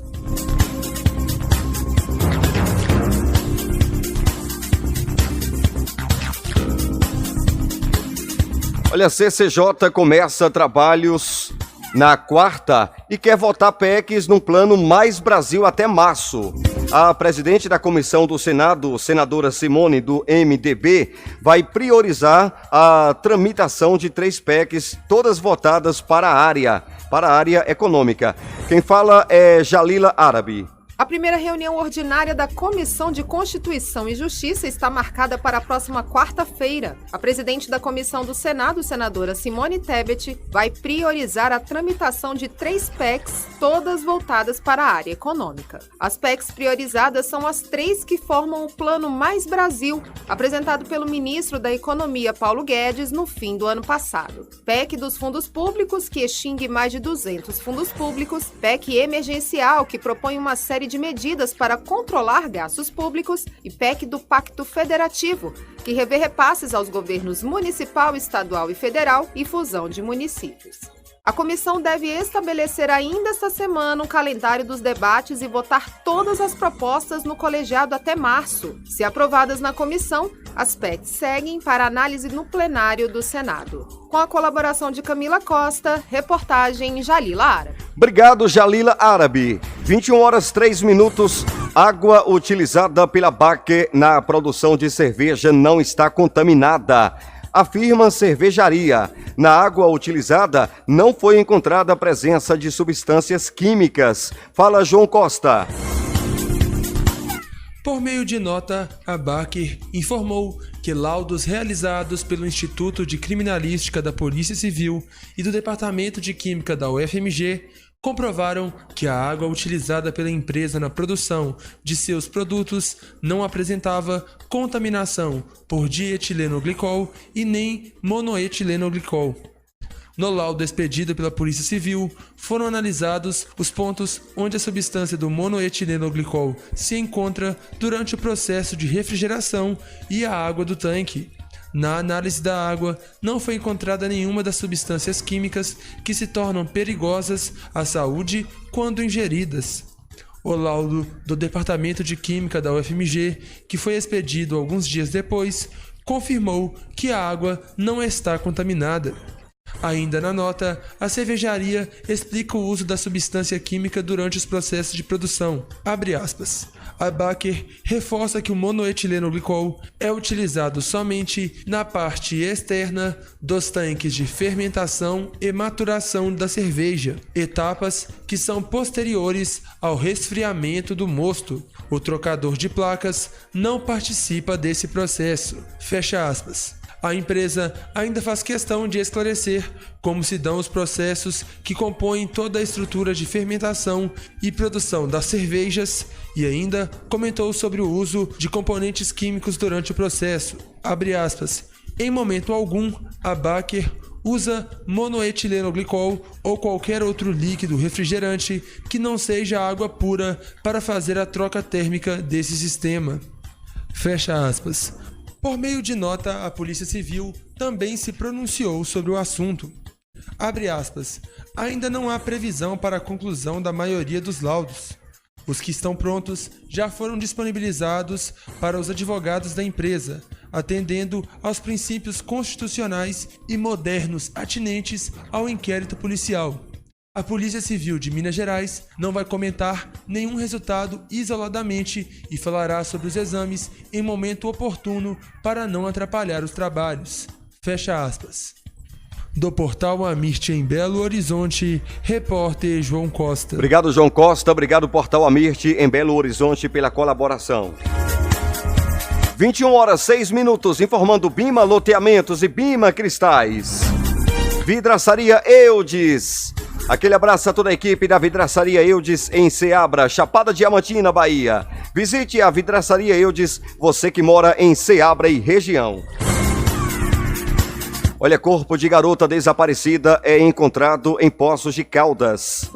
Speaker 8: Olha, a CCJ começa trabalhos na quarta e quer votar PECs num plano Mais Brasil até março. A presidente da comissão do Senado, senadora Simone, do MDB, vai priorizar a tramitação de 3 PECs, todas votadas para a área econômica. Quem fala é Jalila Árabe.
Speaker 11: A primeira reunião ordinária da Comissão de Constituição e Justiça está marcada para a próxima quarta-feira. A presidente da Comissão do Senado, senadora Simone Tebet, vai priorizar a tramitação de 3 PECs, todas voltadas para a área econômica. As PECs priorizadas são as 3 que formam o Plano Mais Brasil, apresentado pelo ministro da Economia, Paulo Guedes, no fim do ano passado. PEC dos fundos públicos, que extingue mais de 200 fundos públicos. PEC emergencial, que propõe uma série de medidas para controlar gastos públicos, e PEC do Pacto Federativo, que revê repasses aos governos municipal, estadual e federal e fusão de municípios. A comissão deve estabelecer ainda esta semana o calendário dos debates e votar todas as propostas no colegiado até março. Se aprovadas na comissão, as PECs seguem para análise no plenário do Senado. Com a colaboração de Camila Costa, reportagem Jalila Árabe.
Speaker 8: Obrigado, Jalila Árabe. 21h03. Água utilizada pela BAC na produção de cerveja não está contaminada. Afirma cervejaria. Na água utilizada não foi encontrada a presença de substâncias químicas. Fala, João Costa.
Speaker 14: Por meio de nota, a BAC informou que laudos realizados pelo Instituto de Criminalística da Polícia Civil e do Departamento de Química da UFMG comprovaram que a água utilizada pela empresa na produção de seus produtos não apresentava contaminação por dietilenoglicol e nem monoetilenoglicol. No laudo expedido pela Polícia Civil, foram analisados os pontos onde a substância do monoetilenoglicol se encontra durante o processo de refrigeração e a água do tanque. Na análise da água, não foi encontrada nenhuma das substâncias químicas que se tornam perigosas à saúde quando ingeridas. O laudo do Departamento de Química da UFMG, que foi expedido alguns dias depois, confirmou que a água não está contaminada. Ainda na nota, a cervejaria explica o uso da substância química durante os processos de produção. Abre aspas. A Baker reforça que o monoetilenoglicol é utilizado somente na parte externa dos tanques de fermentação e maturação da cerveja, etapas que são posteriores ao resfriamento do mosto. O trocador de placas não participa desse processo. Fecha aspas. A empresa ainda faz questão de esclarecer como se dão os processos que compõem toda a estrutura de fermentação e produção das cervejas e ainda comentou sobre o uso de componentes químicos durante o processo. Abre aspas. Em momento algum, a Baker usa monoetilenoglicol ou qualquer outro líquido refrigerante que não seja água pura para fazer a troca térmica desse sistema. Fecha aspas. Por meio de nota, a Polícia Civil também se pronunciou sobre o assunto. Abre aspas. Ainda não há previsão para a conclusão da maioria dos laudos. Os que estão prontos já foram disponibilizados para os advogados da empresa, atendendo aos princípios constitucionais e modernos atinentes ao inquérito policial. A Polícia Civil de Minas Gerais não vai comentar nenhum resultado isoladamente e falará sobre os exames em momento oportuno para não atrapalhar os trabalhos. Fecha aspas. Do portal Amirte em Belo Horizonte, repórter João Costa.
Speaker 8: Obrigado, João Costa. Obrigado, portal Amirte em Belo Horizonte, pela colaboração. 21h06, informando Bima Loteamentos e Bima Cristais. Vidraçaria Eudes. Aquele abraço a toda a equipe da Vidraçaria Eudes em Ceabra, Chapada Diamantina, Bahia. Visite a Vidraçaria Eudes, você que mora em Ceabra e região. Olha, corpo de garota desaparecida é encontrado em Poços de Caldas.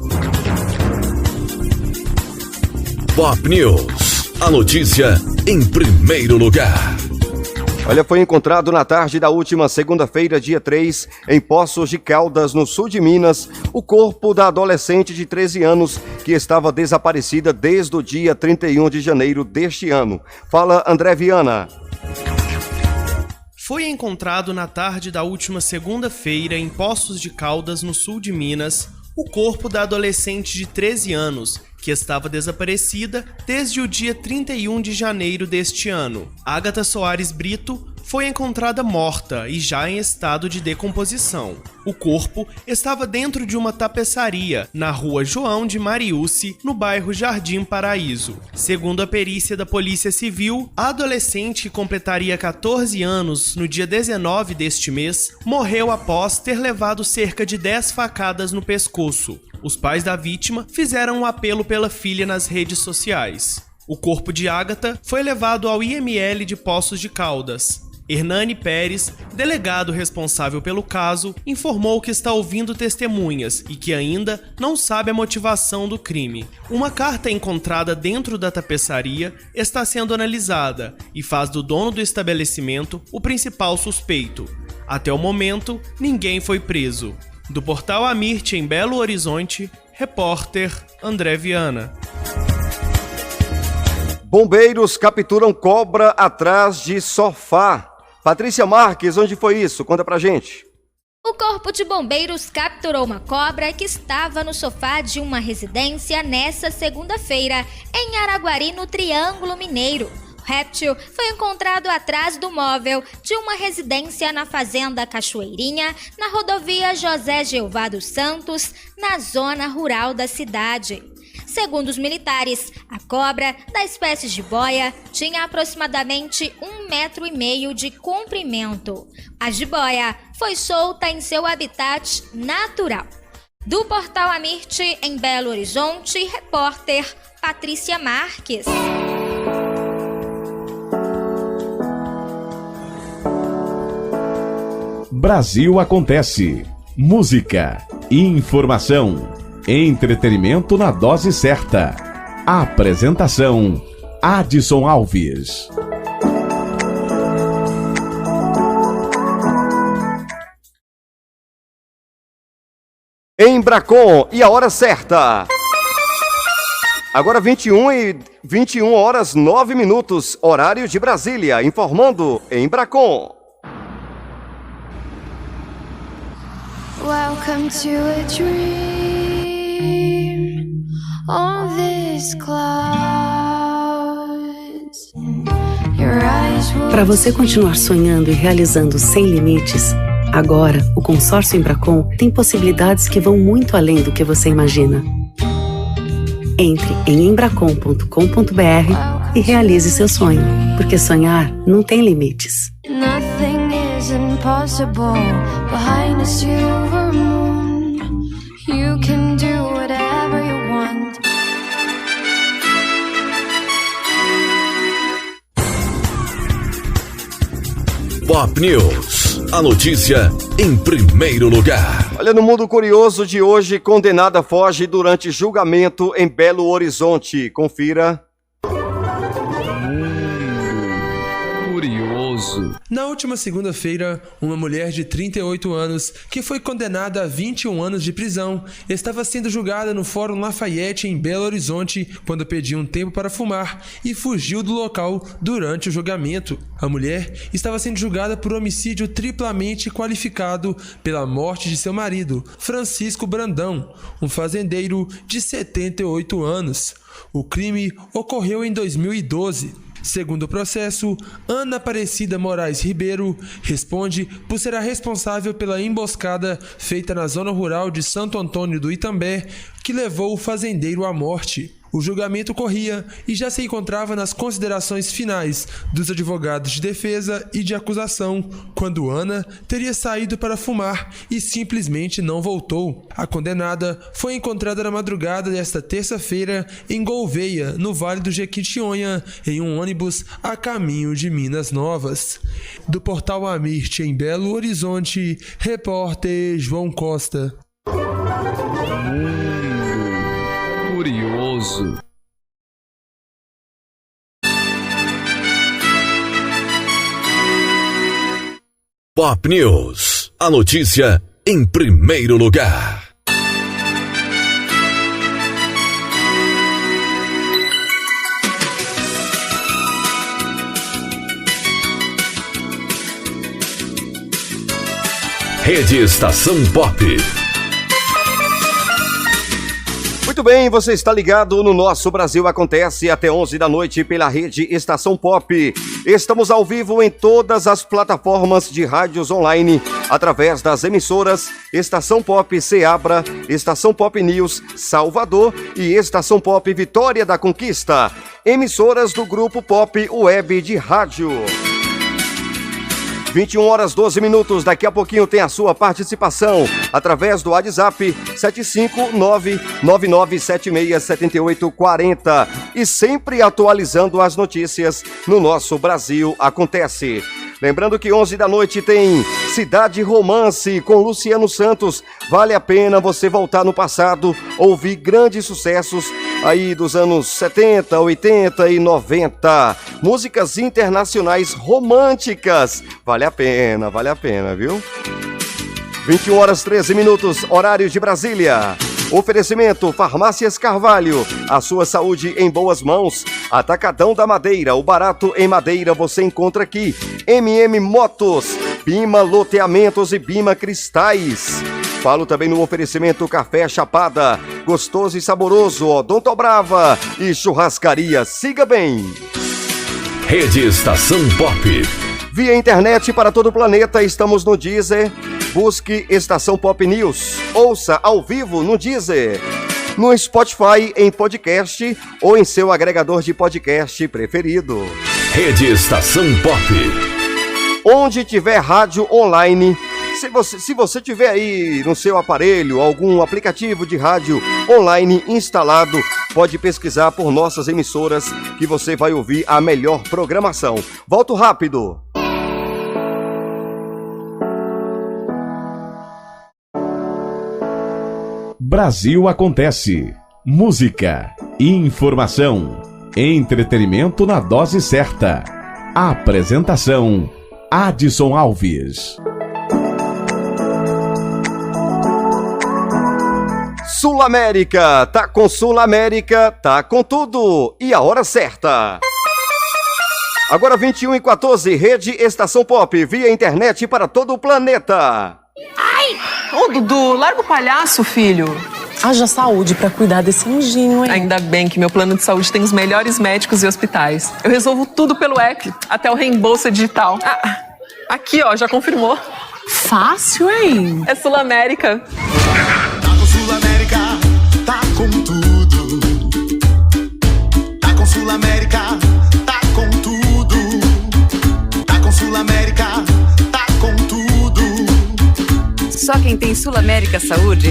Speaker 6: Pop News, a notícia em primeiro lugar.
Speaker 8: Olha, foi encontrado na tarde da última segunda-feira, dia 3, em Poços de Caldas, no sul de Minas, o corpo da adolescente de 13 anos que estava desaparecida desde o dia 31 de janeiro deste ano. Fala, André Viana.
Speaker 15: Foi encontrado na tarde da última segunda-feira, em Poços de Caldas, no sul de Minas, o corpo da adolescente de 13 anos, que estava desaparecida desde o dia 31 de janeiro deste ano. Ágata Soares Brito foi encontrada morta e já em estado de decomposição. O corpo estava dentro de uma tapeçaria na rua João de Mariúce, no bairro Jardim Paraíso. Segundo a perícia da Polícia Civil, a adolescente, que completaria 14 anos no dia 19 deste mês, morreu após ter levado cerca de 10 facadas no pescoço. Os pais da vítima fizeram um apelo pela filha nas redes sociais. O corpo de Ágata foi levado ao IML de Poços de Caldas. Hernani Pérez, delegado responsável pelo caso, informou que está ouvindo testemunhas e que ainda não sabe a motivação do crime. Uma carta encontrada dentro da tapeçaria está sendo analisada e faz do dono do estabelecimento o principal suspeito. Até o momento, ninguém foi preso. Do portal Amirte em Belo Horizonte, repórter André Viana.
Speaker 8: Bombeiros capturam cobra atrás de sofá. Patrícia Marques, onde foi isso? Conta pra gente.
Speaker 16: O Corpo de Bombeiros capturou uma cobra que estava no sofá de uma residência nessa segunda-feira, em Araguari, no Triângulo Mineiro. O réptil foi encontrado atrás do móvel de uma residência na Fazenda Cachoeirinha, na rodovia José Jeová dos Santos, na zona rural da cidade. Segundo os militares, a cobra, da espécie jiboia, tinha aproximadamente 1,5 metro de comprimento. A jiboia foi solta em seu habitat natural. Do portal Amirte, em Belo Horizonte, repórter Patrícia Marques.
Speaker 12: Brasil Acontece. Música, informação, entretenimento na dose certa. Apresentação: Adson Alves.
Speaker 8: Embracon e a hora certa. Agora 21h09, horário de Brasília, informando Embracon.
Speaker 18: Welcome to a dream on this clouds.
Speaker 19: Para você continuar sonhando e realizando sem limites, agora o consórcio Embracon tem possibilidades que vão muito além do que você imagina. Entre em embracon.com.br e realize seu sonho, porque sonhar não tem limites.
Speaker 18: Nothing is impossible behind a silver moon. You can do whatever you want.
Speaker 6: Pop News, a notícia em primeiro lugar.
Speaker 8: Olha, no mundo curioso de hoje, condenada foge durante julgamento em Belo Horizonte. Confira.
Speaker 14: Na última segunda-feira, uma mulher de 38 anos, que foi condenada a 21 anos de prisão, estava sendo julgada no Fórum Lafayette em Belo Horizonte quando pediu um tempo para fumar e fugiu do local durante o julgamento. A mulher estava sendo julgada por homicídio triplamente qualificado pela morte de seu marido, Francisco Brandão, um fazendeiro de 78 anos. O crime ocorreu em 2012. Segundo o processo, Ana Aparecida Moraes Ribeiro responde por ser a responsável pela emboscada feita na zona rural de Santo Antônio do Itambé, que levou o fazendeiro à morte. O julgamento corria e já se encontrava nas considerações finais dos advogados de defesa e de acusação, quando Ana teria saído para fumar e simplesmente não voltou. A condenada foi encontrada na madrugada desta terça-feira em Gouvêia, no Vale do Jequitinhonha, em um ônibus a caminho de Minas Novas. Do portal Amirte, em Belo Horizonte, repórter João Costa.
Speaker 6: Curioso. Pop News. A notícia em primeiro lugar. Rede Estação Pop.
Speaker 8: Muito bem, você está ligado no Nosso Brasil Acontece até 11 da noite pela Rede Estação Pop. Estamos ao vivo em todas as plataformas de rádios online, através das emissoras Estação Pop Ceabra, Estação Pop News Salvador e Estação Pop Vitória da Conquista, emissoras do Grupo Pop Web de Rádio. 21 horas 12 minutos, daqui a pouquinho tem a sua participação através do WhatsApp 75999767840 e sempre atualizando as notícias no Nosso Brasil Acontece. Lembrando que 11 da noite tem Cidade Romance com Luciano Santos. Vale a pena você voltar no passado, ouvir grandes sucessos aí dos anos 70, 80 e 90. Músicas internacionais românticas. Vale a pena, viu? 21 horas 13 minutos, horário de Brasília. Oferecimento Farmácias Carvalho, a sua saúde em boas mãos. Atacadão da Madeira, o barato em madeira você encontra aqui. MM Motos, Bima Loteamentos e Bima Cristais. Falo também no oferecimento Café Chapada, gostoso e saboroso, Odonto Brava e Churrascaria Siga Bem.
Speaker 6: Rede Estação Pop.
Speaker 8: Via internet para todo o planeta, estamos no Deezer. Busque Estação Pop News. Ouça ao vivo no Deezer, no Spotify, em podcast ou em seu agregador de podcast preferido.
Speaker 6: Rede Estação Pop.
Speaker 8: Onde tiver rádio online, se você tiver aí no seu aparelho algum aplicativo de rádio online instalado, pode pesquisar por nossas emissoras que você vai ouvir a melhor programação. Volto rápido.
Speaker 12: Brasil Acontece. Música, informação, entretenimento na dose certa. Apresentação: Adson Alves.
Speaker 8: Sul América, tá com Sul América, tá com tudo. E a hora certa. Agora 21h14, Rede Estação Pop, via internet para todo o planeta.
Speaker 10: Ai! Ô, Dudu, larga o palhaço, filho.
Speaker 17: Haja saúde pra cuidar desse anjinho, hein?
Speaker 10: Ainda bem que meu plano de saúde tem os melhores médicos e hospitais. Eu resolvo tudo pelo app, até o reembolso digital. Ah, aqui, ó, já confirmou.
Speaker 17: Fácil, hein?
Speaker 10: É Sul América.
Speaker 21: Tá com Sul América, tá com tudo. Tá com Sul América, tá com tudo. Tá com Sul América, tá com tudo.
Speaker 24: Só quem tem Sul América Saúde